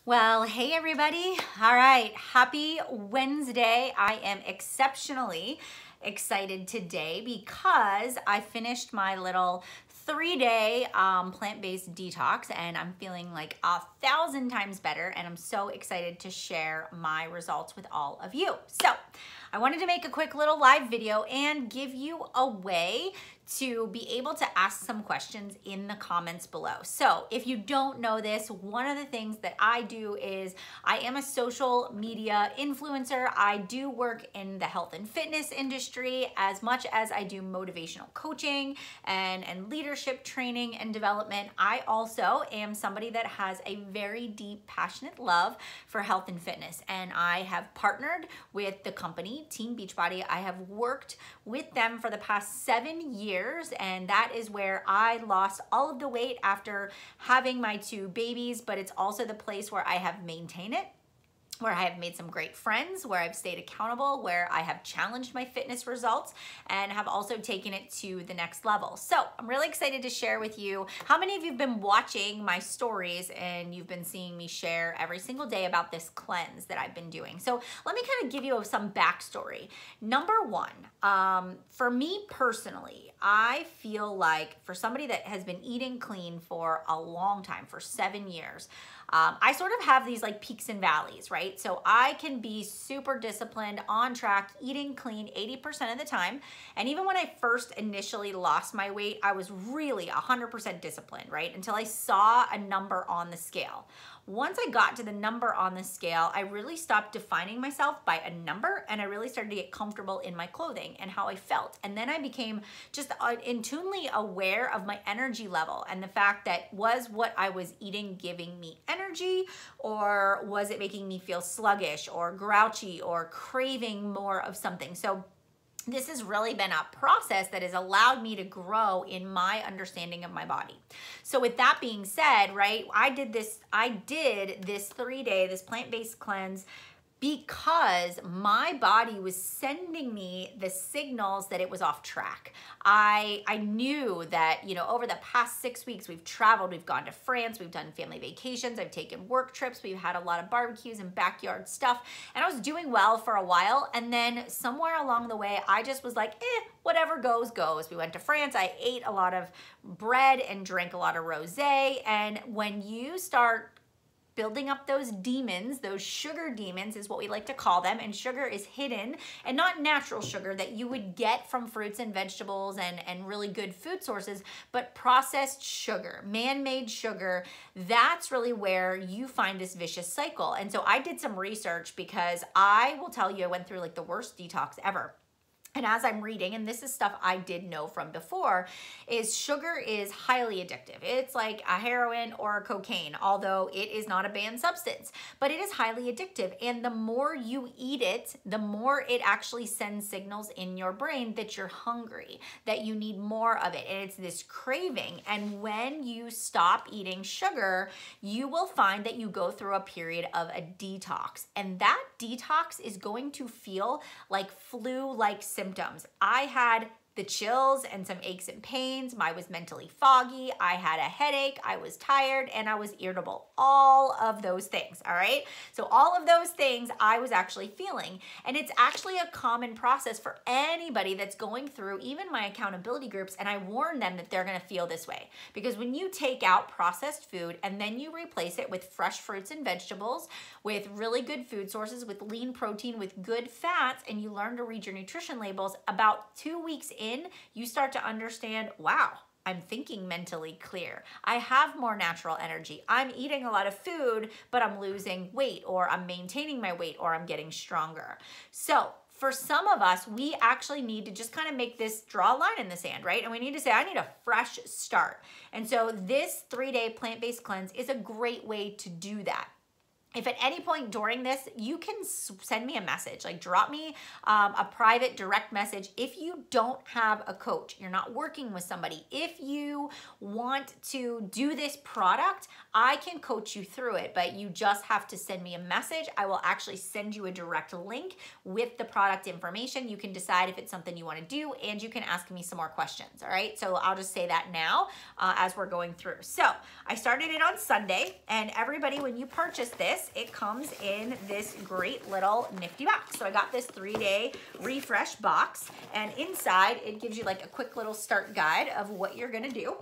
Well, hey everybody. All right, happy Wednesday. I am exceptionally excited today because I finished my little 3-day plant-based detox and I'm feeling like 1,000 times better, and I'm so excited to share my results with all of you. So I wanted to make a quick little live video and give you a way to be able to ask some questions in the comments below. So if you don't know this, one of the things that I do is I am a social media influencer. I do work in the health and fitness industry as much as I do motivational coaching and leadership training and development. I also am somebody that has a very deep, passionate love for health and fitness, and I have partnered with the company Team Beachbody. I have worked with them for the past 7 years, and that is where I lost all of the weight after having my 2 babies, but it's also the place where I have maintained it, where I have made some great friends, where I've stayed accountable, where I have challenged my fitness results, and have also taken it to the next level. So I'm really excited to share with you. How many of you have been watching my stories and you've been seeing me share every single day about this cleanse that I've been doing? So let me kind of give you some backstory. Number one, for me personally, I feel like for somebody that has been eating clean for a long time, for 7 years, I sort of have these like peaks and valleys, right? So I can be super disciplined, on track, eating clean 80% of the time. And even when I first initially lost my weight, I was really 100% disciplined, right? Until I saw a number on the scale. Once I got to the number on the scale, I really stopped defining myself by a number, and I really started to get comfortable in my clothing and how I felt. And then I became just intuitively aware of my energy level and the fact that was what I was eating giving me energy, or was it making me feel sluggish or grouchy or craving more of something? So this has really been a process that has allowed me to grow in my understanding of my body. So with that being said, right, I did this 3-day, this plant-based cleanse, because my body was sending me the signals that it was off track. I knew that, you know, over the past 6 weeks, we've traveled, we've gone to France, we've done family vacations, I've taken work trips, we've had a lot of barbecues and backyard stuff, and I was doing well for a while, and then somewhere along the way, I just was like, whatever goes, goes. We went to France, I ate a lot of bread and drank a lot of rosé, and when you start building up those demons, those sugar demons is what we like to call them, and sugar is hidden and not natural sugar that you would get from fruits and vegetables and really good food sources, but processed sugar, man-made sugar. That's really where you find this vicious cycle. And so I did some research, because I will tell you, I went through like the worst detox ever. And as I'm reading, and this is stuff I did know from before, is sugar is highly addictive. It's like a heroin or a cocaine, although it is not a banned substance, but it is highly addictive. And the more you eat it, the more it actually sends signals in your brain that you're hungry, that you need more of it. And it's this craving. And when you stop eating sugar, you will find that you go through a period of a detox. And that detox is going to feel like flu-like symptoms. I had the chills and some aches and pains. I was mentally foggy. I had a headache. I was tired, and I was irritable. All of those things, all right? So all of those things I was actually feeling. And it's actually a common process for anybody that's going through even my accountability groups, and I warn them that they're gonna feel this way. Because when you take out processed food and then you replace it with fresh fruits and vegetables, with really good food sources, with lean protein, with good fats, and you learn to read your nutrition labels, about 2 weeks in, you start to understand, wow, I'm thinking mentally clear. I have more natural energy. I'm eating a lot of food, but I'm losing weight, or I'm maintaining my weight, or I'm getting stronger. So for some of us, we actually need to just kind of make this, draw a line in the sand, right? And we need to say, I need a fresh start. And so this 3-day plant-based cleanse is a great way to do that. if at any point during this, you can send me a message, like drop me a private direct message. If you don't have a coach, you're not working with somebody, if you want to do this product, I can coach you through it, but you just have to send me a message. I will actually send you a direct link with the product information. You can decide if it's something you want to do, and you can ask me some more questions, all right? So I'll just say that now as we're going through. So I started it on Sunday, and everybody, when you purchase this, it comes in this great little nifty box. So I got this 3-day refresh box, and inside it gives you like a quick little start guide of what you're gonna do.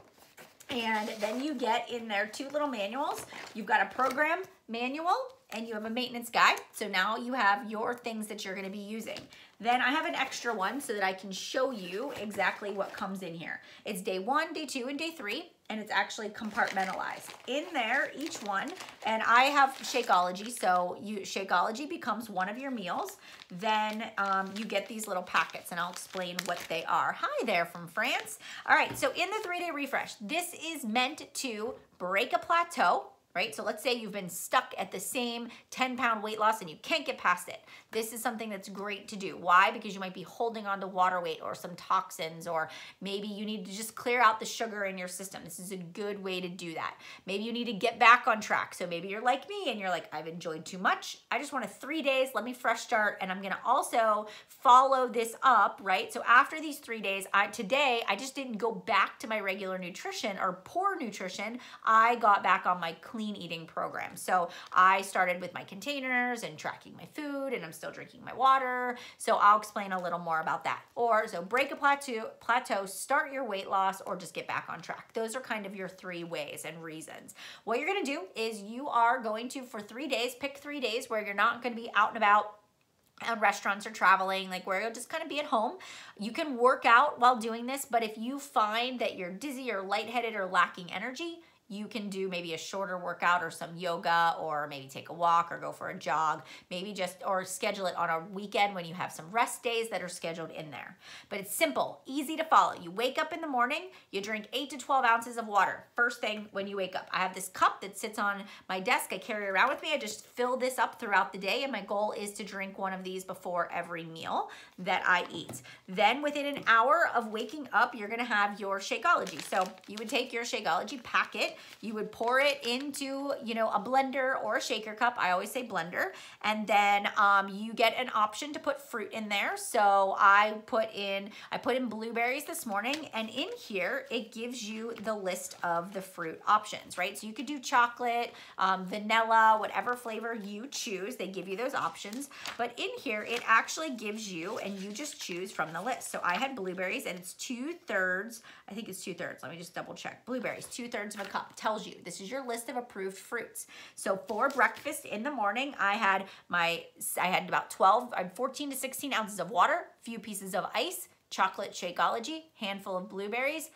And then you get in there 2 little manuals. You've got a program manual and you have a maintenance guide. So now you have your things that you're gonna be using. Then I have an extra one so that I can show you exactly what comes in here. It's day 1, day 2, and day 3, and it's actually compartmentalized. In there, each one, and I have Shakeology, so Shakeology becomes one of your meals. Then you get these little packets, and I'll explain what they are. Hi there from France. All right, so in the 3-day refresh, this is meant to break a plateau, right? So let's say you've been stuck at the same 10-pound weight loss and you can't get past it. This is something that's great to do. Why? Because you might be holding on to water weight or some toxins, or maybe you need to just clear out the sugar in your system. This is a good way to do that. Maybe you need to get back on track. So maybe you're like me and you're like, I've enjoyed too much. I just want a 3 days, let me fresh start. And I'm gonna also follow this up, right? So after these 3 days, today, I just didn't go back to my regular nutrition or poor nutrition. I got back on my clean eating program. So I started with my containers and tracking my food, and I'm still drinking my water. So I'll explain a little more about that. Or so break a plateau, start your weight loss, or just get back on track. Those are kind of your 3 ways and reasons. What you're gonna do is you are going to, for 3 days, pick 3 days where you're not gonna be out and about restaurants or traveling, like where you'll just kind of be at home. You can work out while doing this, but if you find that you're dizzy or lightheaded or lacking energy, you can do maybe a shorter workout or some yoga, or maybe take a walk or go for a jog, maybe just, or schedule it on a weekend when you have some rest days that are scheduled in there. But it's simple, easy to follow. You wake up in the morning, you drink 8 to 12 ounces of water. First thing when you wake up. I have this cup that sits on my desk. I carry it around with me. I just fill this up throughout the day, and my goal is to drink one of these before every meal that I eat. Then within an hour of waking up, you're gonna have your Shakeology. So you would take your Shakeology packet, you would pour it into, a blender or a shaker cup. I always say blender. And then you get an option to put fruit in there. So I put in blueberries this morning, and in here, it gives you the list of the fruit options, right? So you could do chocolate, vanilla, whatever flavor you choose. They give you those options. But in here, it actually gives you, and you just choose from the list. So I had blueberries, and it's 2/3, I think it's 2/3. Let me just double check. Blueberries, 2/3 of a cup. Tells you this is your list of approved fruits. So for breakfast in the morning, I had about 14 to 16 ounces of water, few pieces of ice, chocolate Shakeology, handful of blueberries,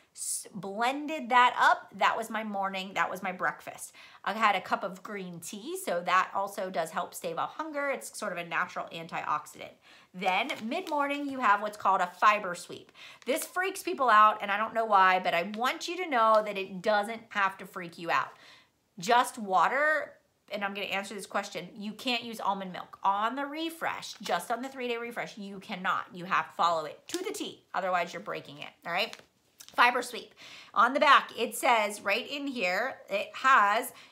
blended that up. That was my morning, that was my breakfast. I had a cup of green tea, so that also does help stave off hunger. It's sort of a natural antioxidant. Then mid-morning, you have what's called a Fibre Sweep. This freaks people out, and I don't know why, but I want you to know that it doesn't have to freak you out. Just water, and I'm gonna answer this question, you can't use almond milk. On the refresh, just on the 3-day refresh, you cannot. You have to follow it to the T, otherwise you're breaking it, all right? Fibre Sweep. On the back, it says right in here,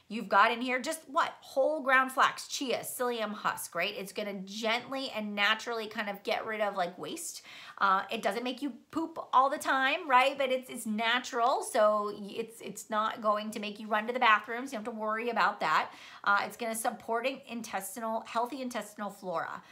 you've got in here just what? Whole ground flax, chia, psyllium husk, right? It's gonna gently and naturally kind of get rid of like waste. It doesn't make you poop all the time, right? But it's natural, so it's not going to make you run to the bathroom, so you don't have to worry about that. It's gonna supporting healthy intestinal flora.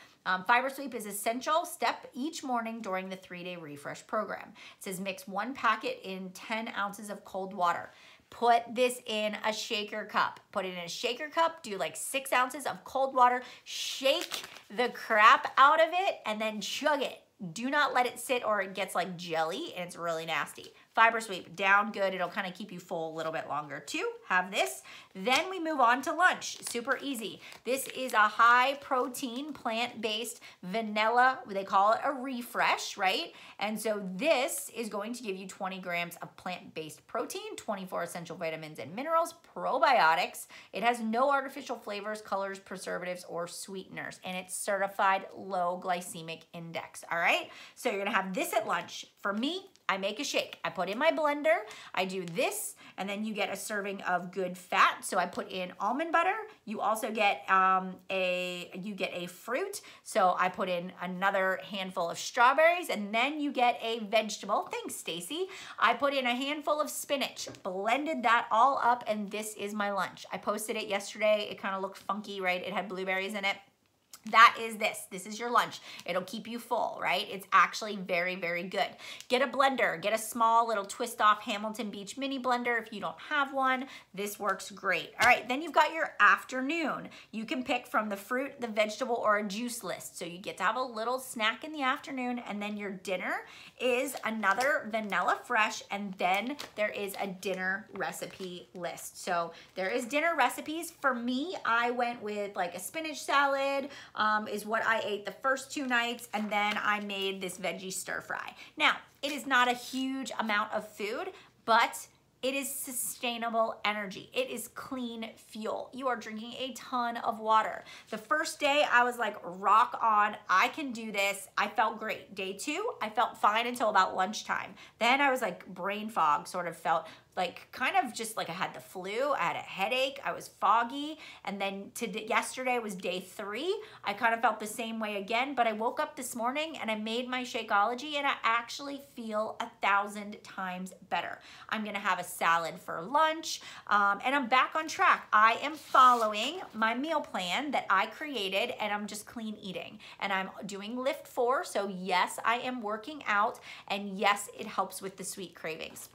Fibre Sweep is essential step each morning during the 3-day refresh program. It says mix 1 packet in 10 ounces of cold water. Put this in a shaker cup. Put it in a shaker cup, do like 6 ounces of cold water, shake the crap out of it, and then chug it. Do not let it sit or it gets like jelly and it's really nasty. Fibre Sweep, down good. It'll kind of keep you full a little bit longer too. Have this. Then we move on to lunch. Super easy. This is a high protein, plant-based vanilla. They call it a refresh, right? And so this is going to give you 20 grams of plant-based protein, 24 essential vitamins and minerals, probiotics. It has no artificial flavors, colors, preservatives, or sweeteners, and it's certified low glycemic index, all right? So you're gonna have this at lunch. For me, I make a shake. I put in my blender, I do this, and then you get a serving of good fat. So I put in almond butter. You also get a fruit. So I put in another handful of strawberries, and then you get a vegetable. Thanks, Stacy. I put in a handful of spinach, blended that all up, and this is my lunch. I posted it yesterday. It kind of looked funky, right? It had blueberries in it. That is this. This is your lunch. It'll keep you full, right? It's actually very, very good. Get a blender. Get a small little twist off Hamilton Beach mini blender if you don't have one. This works great. All right, then you've got your afternoon. You can pick from the fruit, the vegetable, or a juice list. So you get to have a little snack in the afternoon, and then your dinner is another vanilla fresh, and then there is a dinner recipe list. So there is dinner recipes. For me, I went with like a spinach salad, is what I ate the first 2 nights, and then I made this veggie stir fry. Now, it is not a huge amount of food, but it is sustainable energy. It is clean fuel. You are drinking a ton of water. The first day I was like, rock on, I can do this. I felt great. Day 2, I felt fine until about lunchtime. Then I was like brain fog, sort of felt like kind of just like I had the flu, I had a headache, I was foggy, and then yesterday was day 3. I kind of felt the same way again, but I woke up this morning and I made my Shakeology and I actually feel 1,000 times better. I'm gonna have a salad for lunch, and I'm back on track. I am following my meal plan that I created, and I'm just clean eating. And I'm doing Lift 4, so yes, I am working out, and yes, it helps with the sweet cravings.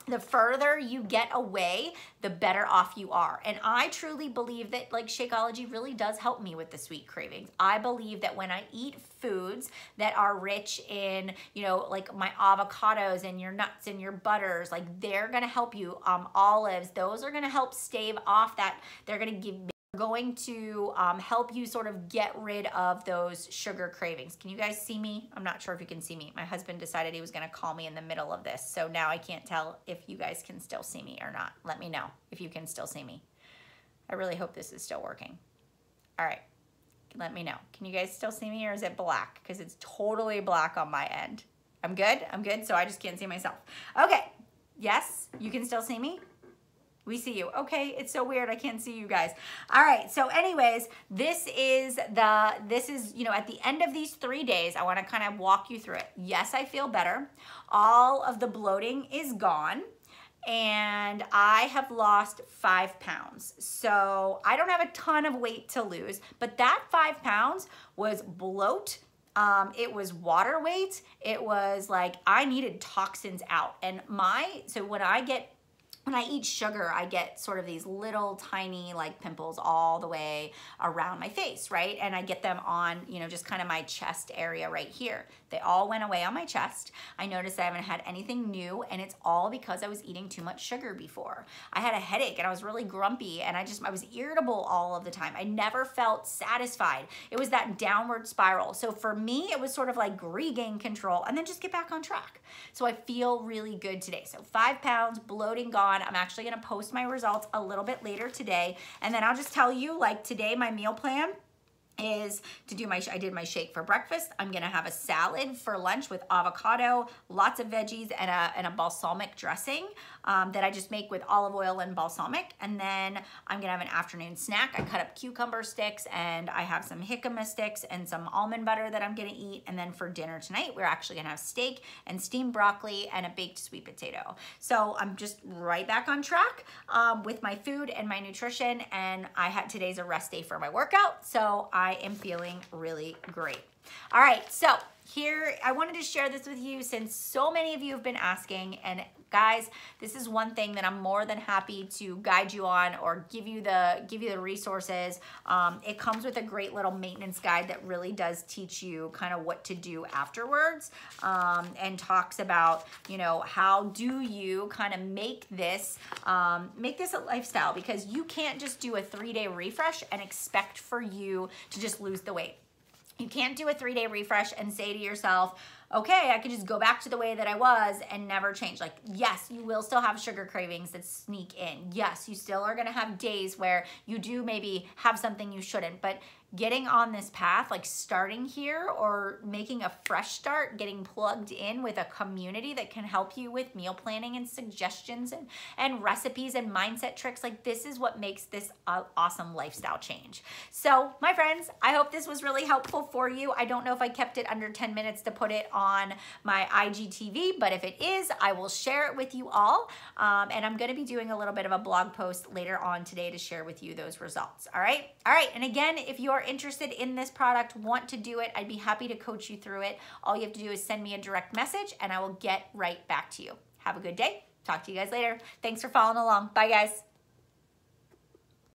The further you get away, the better off you are. And I truly believe that like Shakeology really does help me with the sweet cravings. I believe that when I eat foods that are rich in, you know, like my avocados and your nuts and your butters, like they're gonna help you. Olives, those are gonna help stave off that. They're gonna help you sort of get rid of those sugar cravings. Can you guys see me? I'm not sure if you can see me. My husband decided he was gonna call me in the middle of this, so now I can't tell if you guys can still see me or not. Let me know if you can still see me. I really hope this is still working. All right, let me know. Can you guys still see me, or is it black? Because it's totally black on my end. I'm good, so I just can't see myself. Okay, yes, you can still see me? We see you. Okay, it's so weird. I can't see you guys. All right, so anyways, this is, you know, at the end of these 3 days, I wanna kind of walk you through it. Yes, I feel better. All of the bloating is gone, and I have lost 5 pounds. So I don't have a ton of weight to lose, but that 5 pounds was bloat. It was water weight. It was like, I needed toxins out. And so when I eat sugar, I get sort of these little tiny like pimples all the way around my face, right? And I get them on, you know, just kind of my chest area right here. They all went away on my chest. I noticed I haven't had anything new, and it's all because I was eating too much sugar before. I had a headache and I was really grumpy, and I was irritable all of the time. I never felt satisfied. It was that downward spiral. So for me, it was sort of like regain control and then just get back on track. So I feel really good today. So 5 pounds, bloating gone. I'm actually gonna post my results a little bit later today. And then I'll just tell you, like today, my meal plan is to do I did my shake for breakfast. I'm gonna have a salad for lunch with avocado, lots of veggies, and a balsamic dressing that I just make with olive oil and balsamic. And then I'm gonna have an afternoon snack. I cut up cucumber sticks, and I have some jicama sticks and some almond butter that I'm gonna eat. And then for dinner tonight, we're actually gonna have steak and steamed broccoli and a baked sweet potato. So I'm just right back on track with my food and my nutrition. And today's a rest day for my workout, so I am feeling really great. All right, so here, I wanted to share this with you since so many of you have been asking, and guys, this is one thing that I'm more than happy to guide you on or give you the resources. It comes with a great little maintenance guide that really does teach you kind of what to do afterwards, and talks about, you know, how do you kind of make this a lifestyle, because you can't just do a 3-day refresh and expect for you to just lose the weight. You can't do a 3-day refresh and say to yourself, okay, I could just go back to the way that I was and never change. Like, yes, you will still have sugar cravings that sneak in. Yes, you still are gonna have days where you do maybe have something you shouldn't, but getting on this path, like starting here or making a fresh start, getting plugged in with a community that can help you with meal planning and suggestions and recipes and mindset tricks, like this is what makes this an awesome lifestyle change. So my friends, I hope this was really helpful for you. I don't know if I kept it under 10 minutes to put it on my IGTV, but if it is, I will share it with you all. And I'm gonna be doing a little bit of a blog post later on today to share with you those results, all right? All right, and again, if you are interested in this product, want to do it, I'd be happy to coach you through it. All you have to do is send me a direct message and I will get right back to you. Have a good day. Talk to you guys later. Thanks for following along. Bye guys.